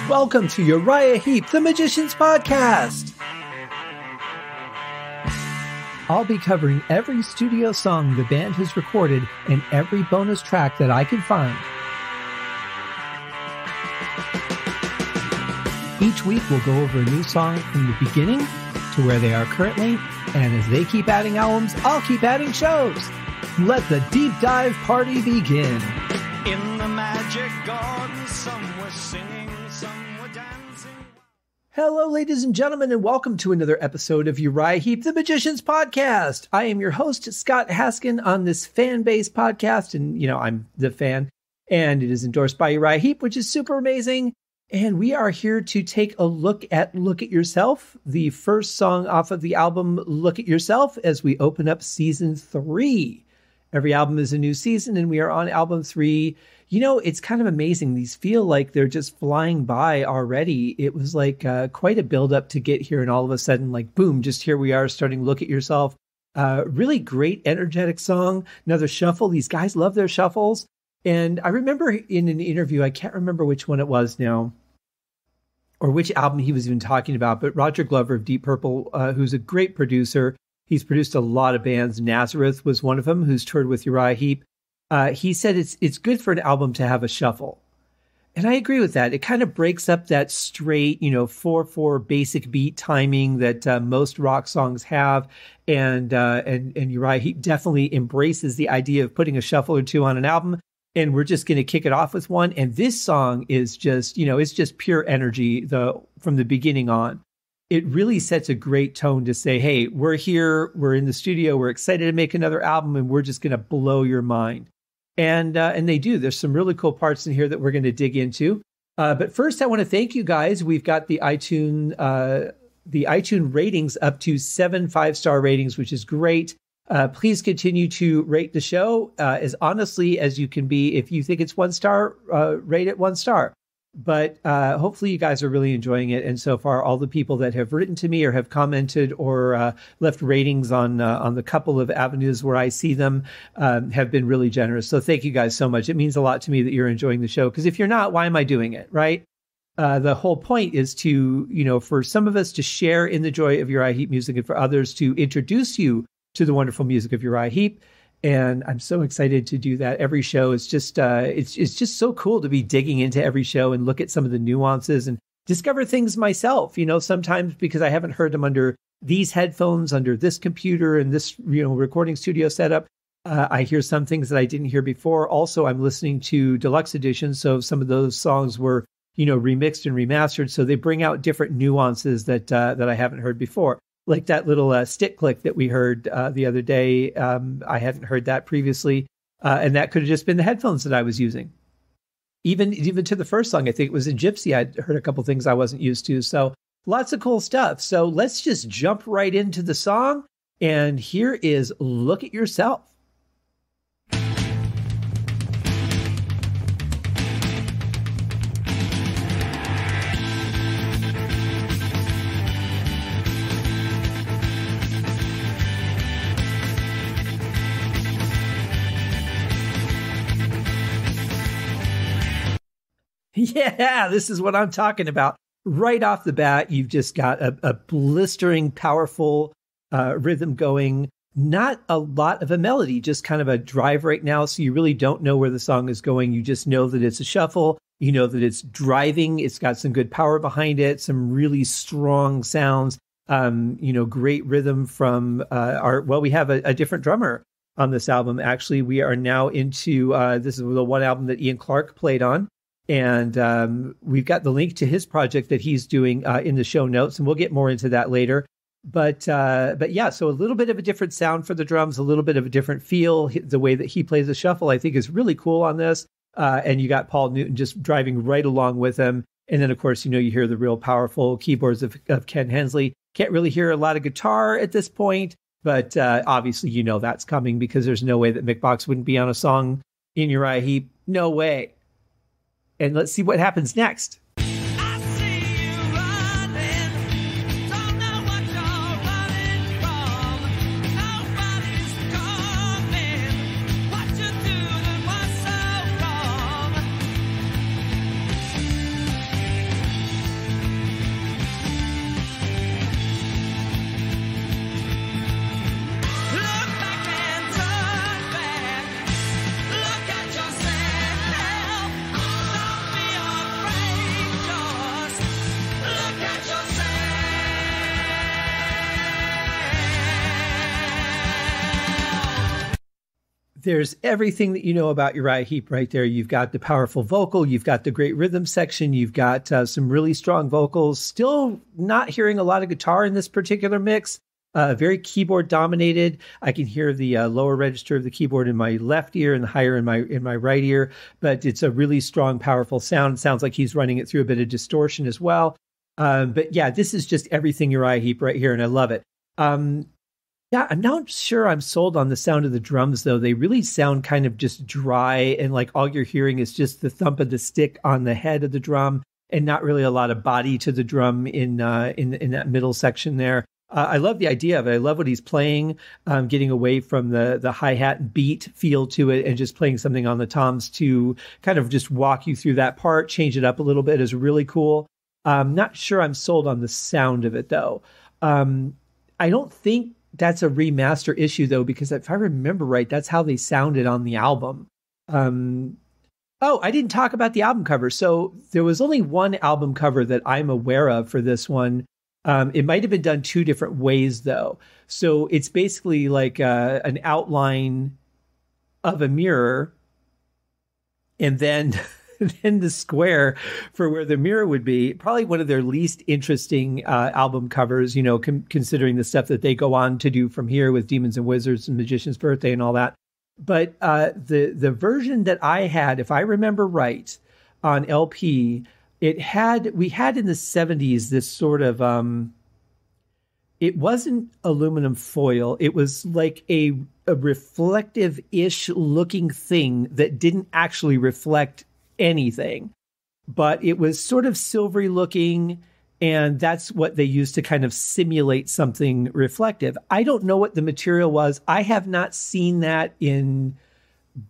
Welcome to Uriah Heep, the Magician's Podcast. I'll be covering every studio song the band has recorded and every bonus track that I can find. Each week we'll go over a new song from the beginning to where they are currently, and as they keep adding albums, I'll keep adding shows. Let the deep dive party begin. In the magic garden, some were singing, some were dancing. Hello, ladies and gentlemen, and welcome to another episode of Uriah Heep, the Magician's Podcast. I am your host, Scott Haskin, on this fan-based podcast, and, I'm the fan, and it is endorsed by Uriah Heep, which is super amazing. And we are here to take a look at Yourself, the first song off of the album Look at Yourself, as we open up season 3. Every album is a new season, and we are on album 3. It's kind of amazing. These feel like they're just flying by already. It was like quite a build-up to get here, and all of a sudden, like, boom, just here we are starting Look at Yourself. Really great, energetic song. Another shuffle. These guys love their shuffles. And I remember in an interview, I can't remember which one it was now, or which album he was even talking about, but Roger Glover of Deep Purple, who's a great producer. He's produced a lot of bands. Nazareth was one of them, who's toured with Uriah Heep. He said it's good for an album to have a shuffle. And I agree with that. It kind of breaks up that straight, 4/4 basic beat timing that most rock songs have. And Uriah Heep definitely embraces the idea of putting a shuffle or two on an album. And we're just going to kick it off with one. And this song is just, it's just pure energy from the beginning on. It really sets a great tone to say, hey, we're here, we're in the studio, we're excited to make another album, and we're just going to blow your mind. And they do. There's some really cool parts in here that we're going to dig into. But first, I want to thank you guys. We've got the iTunes ratings up to 7 5-star ratings, which is great. Please continue to rate the show as honestly as you can be. If you think it's 1 star, rate it 1 star. But hopefully you guys are really enjoying it. And so far, all the people that have written to me or have commented or left ratings on the couple of avenues where I see them have been really generous. So thank you guys so much. It means a lot to me that you're enjoying the show, because if you're not, why am I doing it, right? The whole point is to, for some of us to share in the joy of Uriah Heep music, and for others to introduce you to the wonderful music of Uriah Heep. And I'm so excited to do that. Every show is just, it's just so cool to be digging into every show and look at some of the nuances and discover things myself, sometimes because I haven't heard them under these headphones, under this computer and this, recording studio setup. I hear some things that I didn't hear before. Also, I'm listening to deluxe editions. So some of those songs were, remixed and remastered. So they bring out different nuances that I haven't heard before. Like that little stick click that we heard the other day. I hadn't heard that previously. And that could have just been the headphones that I was using. Even to the first song, I think it was in Gypsy, I'd heard a couple things I wasn't used to. So lots of cool stuff. So let's just jump right into the song. And here is Look at Yourself. Yeah, this is what I'm talking about. Right off the bat, you've just got a blistering, powerful rhythm going. Not a lot of a melody, just kind of a drive right now. So you really don't know where the song is going. You just know that it's a shuffle. You know that it's driving. It's got some good power behind it, some really strong sounds, great rhythm from we have a different drummer on this album. Actually, we are now into, this is the one album that Clarke played on. And we've got the link to his project that he's doing in the show notes, and we'll get more into that later. But yeah, so a little bit of a different sound for the drums, a little bit of a different feel. The way that he plays the shuffle, I think, is really cool on this. And you got Paul Newton just driving right along with him. And then, of course, you hear the real powerful keyboards of Ken Hensley. Can't really hear a lot of guitar at this point, but obviously, that's coming, because there's no way that Mick Box wouldn't be on a song in Uriah Heep. No way. And let's see what happens next. there's everything that you know about Uriah Heep right there. You've got the powerful vocal, you've got the great rhythm section, you've got some really strong vocals. Still not hearing a lot of guitar in this particular mix. Very keyboard dominated. I can hear the lower register of the keyboard in my left ear and the higher in my right ear, but it's a really strong, powerful sound. It sounds like he's running it through a bit of distortion as well. But yeah, this is just everything Uriah Heep right here, and I love it. Yeah, I'm not sure I'm sold on the sound of the drums, though. They really sound kind of just dry, and like all you're hearing is just the thump of the stick on the head of the drum, and not really a lot of body to the drum in that middle section there. I love the idea of it. I love what he's playing, getting away from the hi-hat beat feel to it and just playing something on the toms to kind of just walk you through that part, change it up a little bit is really cool. Not sure I'm sold on the sound of it, though. I don't think that's a remaster issue, though, because if I remember right, that's how they sounded on the album. Oh, I didn't talk about the album cover. So there was only one album cover that I'm aware of for this one. It might have been done two different ways, though. So it's basically like an outline of a mirror, and then then the square for where the mirror would be. Probably one of their least interesting album covers, you know, considering the stuff that they go on to do from here with Demons and Wizards and Magician's Birthday and all that. But the version that I had, if I remember right, on LP, we had in the 70s this sort of it wasn't aluminum foil. It was like a reflective-ish looking thing that didn't actually reflect anything, but it was sort of silvery looking, and that's what they used to kind of simulate something reflective. I don't know what the material was. I have not seen that in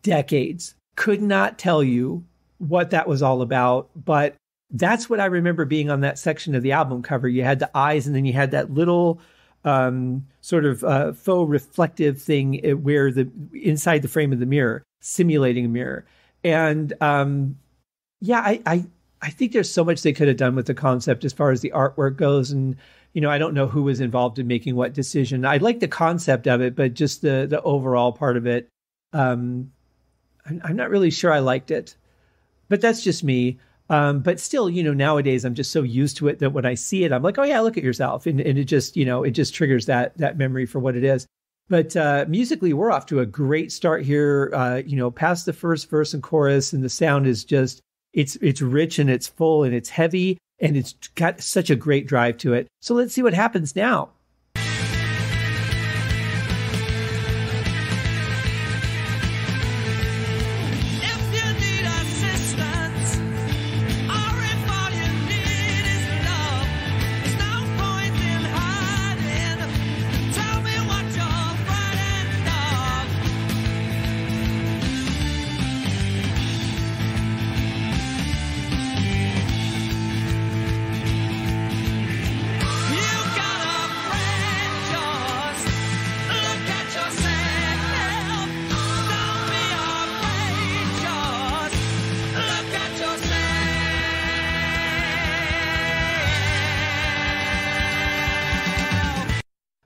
decades. Could not tell you what that was all about, but that's what I remember being on that section of the album cover. You had the eyes, and then you had that little sort of faux reflective thing where inside the frame of the mirror, simulating a mirror. And yeah, I think there's so much they could have done with the concept as far as the artwork goes. And, you know, I don't know who was involved in making what decision. I like the concept of it, but just the overall part of it, I'm not really sure I liked it. But that's just me. But still, you know, nowadays I'm just so used to it that when I see it, I'm like, oh yeah, look at yourself. And it just, you know, it just triggers that memory for what it is. But musically, we're off to a great start here, you know, past the first verse and chorus, and the sound is just, it's rich and it's full and it's heavy and it's got such a great drive to it. So let's see what happens now.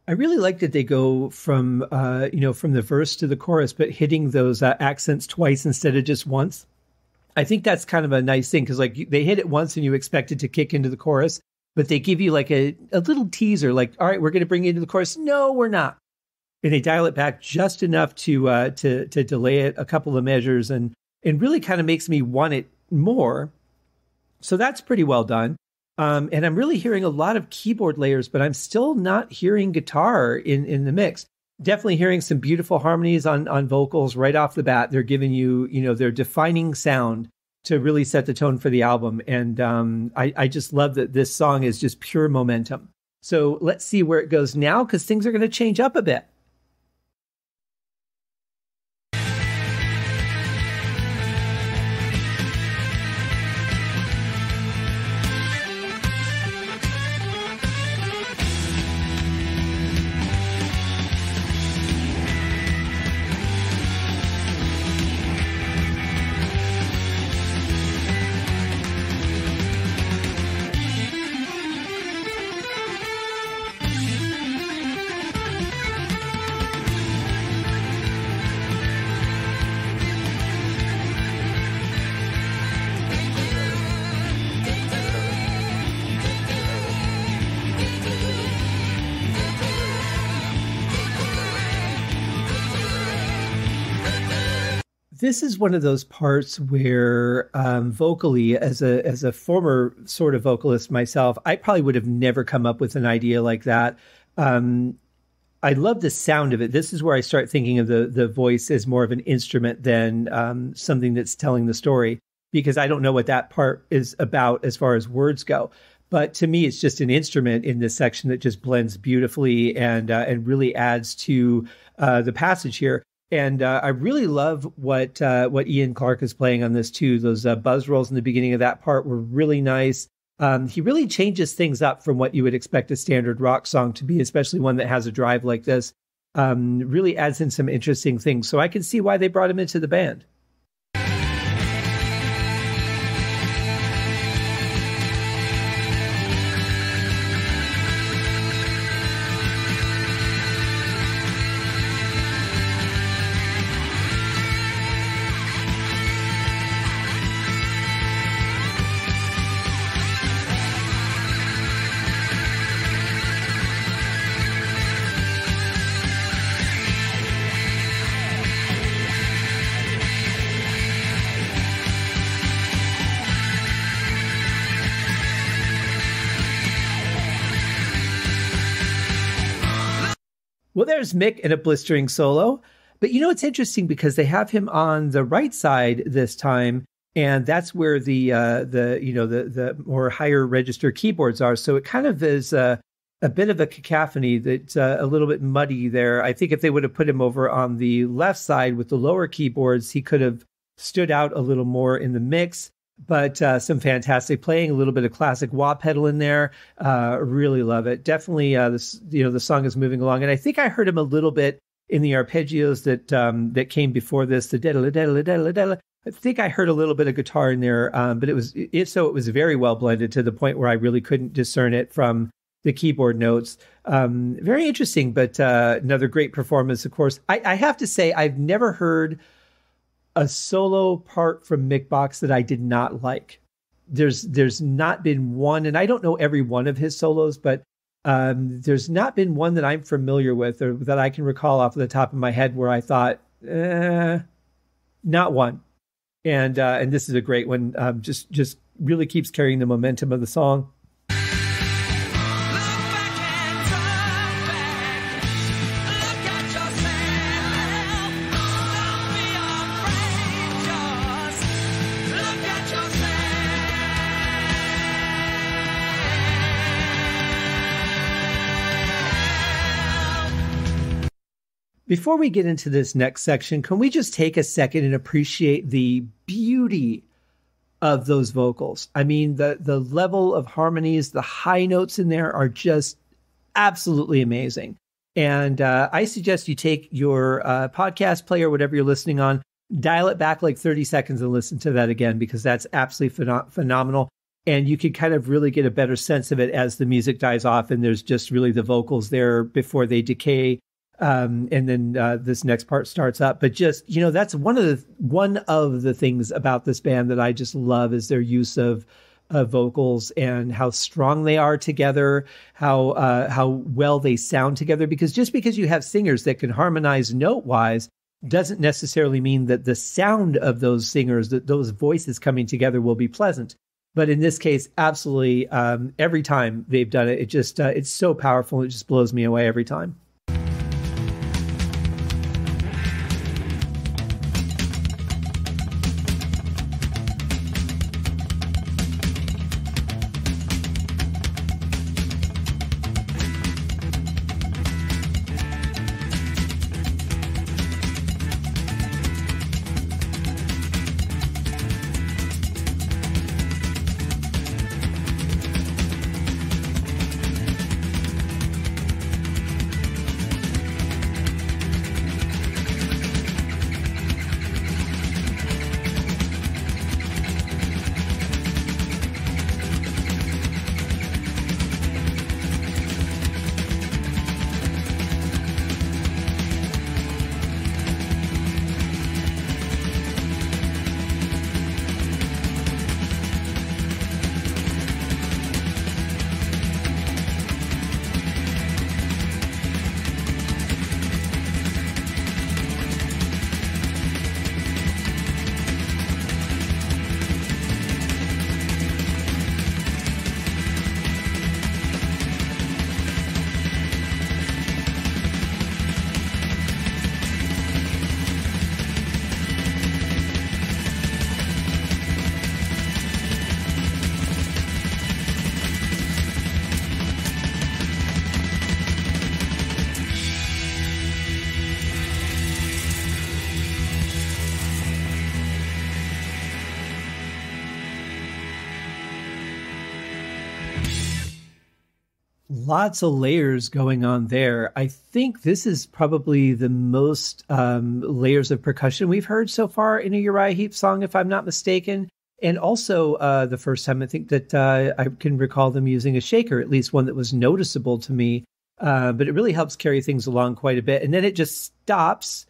I really like that they go from, you know, from the verse to the chorus, but hitting those accents twice instead of just once. I think that's kind of a nice thing because, like, they hit it once and you expect it to kick into the chorus, but they give you like a little teaser, like, all right, we're going to bring you into the chorus. No, we're not. And they dial it back just enough to delay it a couple of measures and really kind of makes me want it more. So that's pretty well done. And I'm really hearing a lot of keyboard layers, but I'm still not hearing guitar in the mix. Definitely hearing some beautiful harmonies on vocals right off the bat. They're giving you, you know, their defining sound to really set the tone for the album. And I just love that this song is just pure momentum. So let's see where it goes now, because things are going to change up a bit. this is one of those parts where vocally, as a former sort of vocalist myself, I probably would have never come up with an idea like that. I love the sound of it. This is where I start thinking of the voice as more of an instrument than something that's telling the story, because I don't know what that part is about as far as words go. But to me, it's just an instrument in this section that just blends beautifully and really adds to the passage here. And I really love what Iain Clarke is playing on this too. Those buzz rolls in the beginning of that part were really nice. He really changes things up from what you would expect a standard rock song to be, especially one that has a drive like this. Really adds in some interesting things. So I can see why they brought him into the band. Well, there's Mick in a blistering solo. But it's interesting because they have him on the right side this time, and that's where the more higher register keyboards are. So it kind of is a bit of a cacophony that's a little bit muddy there. I think if they would have put him over on the left side with the lower keyboards, he could have stood out a little more in the mix. But some fantastic playing, a little bit of classic wah pedal in there. Really love it. Definitely, the song is moving along, and I think I heard him a little bit in the arpeggios that came before this. The dedala dedala dedala dedala. I think I heard a little bit of guitar in there, but it was very well blended to the point where I really couldn't discern it from the keyboard notes. Very interesting, but another great performance. Of course, I have to say I've never heard a solo part from Mick Box that I did not like. There's not been one, and I don't know every one of his solos, but there's not been one that I'm familiar with or that I can recall off the top of my head where I thought, not one. And this is a great one. Just really keeps carrying the momentum of the song. Before we get into this next section, can we just take a second and appreciate the beauty of those vocals? I mean, the level of harmonies, the high notes in there are just absolutely amazing. And I suggest you take your podcast player, whatever you're listening on, dial it back like 30 seconds and listen to that again, because that's absolutely phenomenal. And you can kind of really get a better sense of it as the music dies off and there's just really the vocals there before they decay. And then this next part starts up. But just, that's one of the things about this band that I just love is their use of vocals and how strong they are together, how well they sound together. Because just because you have singers that can harmonize note-wise doesn't necessarily mean that the sound of those singers, that those voices coming together will be pleasant. But in this case, absolutely, every time they've done it, it just it's so powerful. It just blows me away every time. Lots of layers going on there. I think this is probably the most layers of percussion we've heard so far in a Uriah Heep song, if I'm not mistaken. And also the first time I think that I can recall them using a shaker, at least one that was noticeable to me. But it really helps carry things along quite a bit. And then it just stops,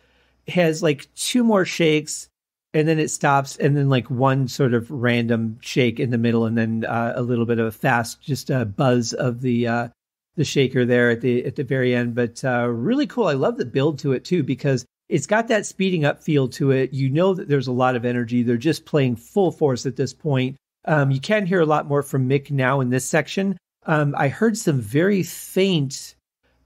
has like two more shakes, and then it stops, and then like one sort of random shake in the middle, and then a little bit of a fast, just a buzz of the shaker there at the very end. But really cool. I love the build to it too, because it's got that speeding up feel to it. You know that there's a lot of energy. They're just playing full force at this point. You can hear a lot more from Mick now in this section. I heard some very faint,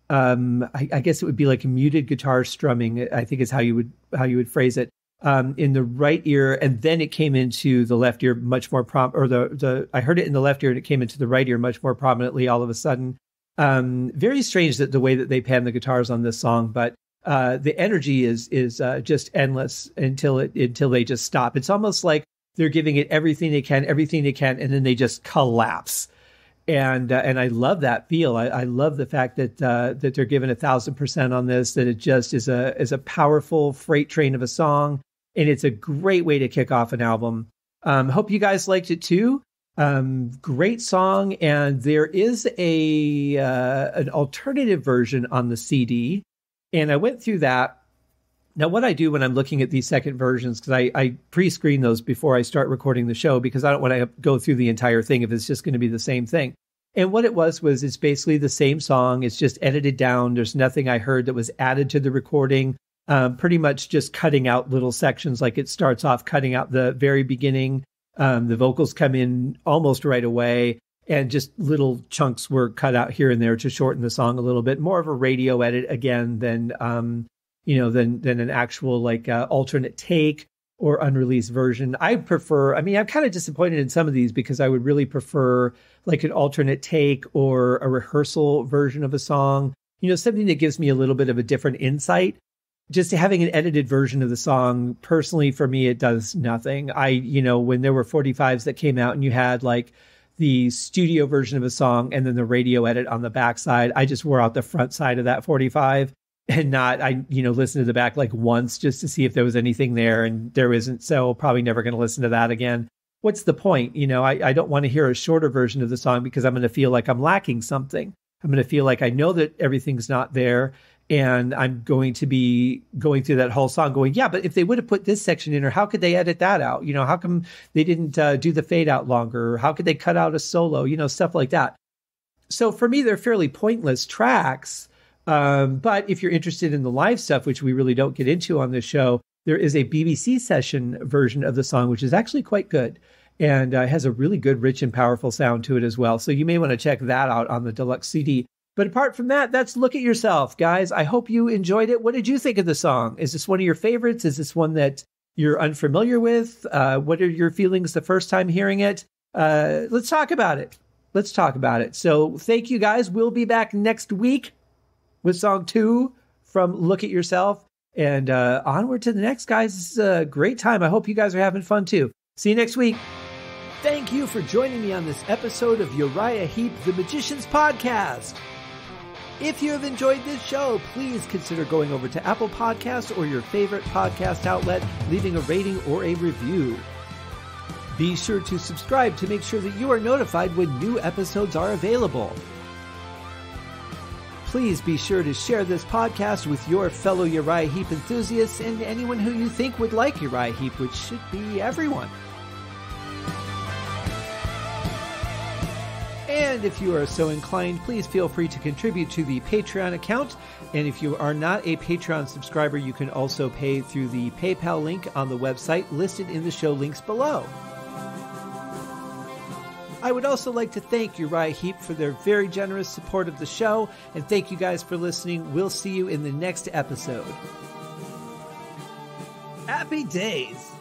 I guess it would be like muted guitar strumming, I think is how you would phrase it. In the right ear, and then it came into the left ear much more I heard it in the left ear and it came into the right ear much more prominently all of a sudden. Very strange that the way that they pan the guitars on this song, but the energy is just endless until they just stop. It's almost like they're giving it everything they can, and then they just collapse. And I love that feel. I love the fact that they're giving 1,000% on this, that it just is a powerful freight train of a song. And it's a great way to kick off an album. Hope you guys liked it too. Great song. And there is an alternative version on the CD. And I went through that. Now, what I do when I'm looking at these second versions, because I pre-screen those before I start recording the show, because I don't want to go through the entire thing if it's just going to be the same thing. And what it was it's basically the same song. It's just edited down. There's nothing I heard that was added to the recording. Pretty much just cutting out little sections. Like it starts off cutting out the very beginning. The vocals come in almost right away, and just little chunks were cut out here and there to shorten the song a little bit. More of a radio edit again than an actual like alternate take or unreleased version. I'm kind of disappointed in some of these, because I would really prefer like an alternate take or a rehearsal version of a song. Something that gives me a little bit of a different insight. Just having an edited version of the song, personally, for me, it does nothing. When there were 45s that came out and you had like the studio version of a song and then the radio edit on the backside, I just wore out the front side of that 45 and listen to the back like once just to see if there was anything there, and there isn't. So probably never going to listen to that again. What's the point? I don't want to hear a shorter version of the song, because I'm going to feel like I'm lacking something. I'm going to feel like I know that everything's not there. And I'm going to be going through that whole song going, yeah, but if they would have put this section in, or how could they edit that out? How come they didn't do the fade out longer? Or how could they cut out a solo? Stuff like that. So for me, they're fairly pointless tracks. But if you're interested in the live stuff, which we really don't get into on this show, there is a BBC session version of the song, which is actually quite good. And has a really good, rich and powerful sound to it as well. So you may want to check that out on the deluxe CD. But apart from that, that's Look at Yourself, guys. I hope you enjoyed it. What did you think of the song? Is this one of your favorites? Is this one that you're unfamiliar with? What are your feelings the first time hearing it? Let's talk about it. So thank you, guys. We'll be back next week with song 2 from Look at Yourself. And onward to the next, guys. This is a great time. I hope you guys are having fun, too. See you next week. Thank you for joining me on this episode of Uriah Heep, the Magician's Podcast. If you have enjoyed this show, please consider going over to Apple Podcasts or your favorite podcast outlet, leaving a rating or a review. Be sure to subscribe to make sure that you are notified when new episodes are available. Please be sure to share this podcast with your fellow Uriah Heep enthusiasts and anyone who you think would like Uriah Heep, which should be everyone. And if you are so inclined, please feel free to contribute to the Patreon account. And if you are not a Patreon subscriber, you can also pay through the PayPal link on the website listed in the show links below. I would also like to thank Uriah Heep for their very generous support of the show. And thank you guys for listening. We'll see you in the next episode. Happy days!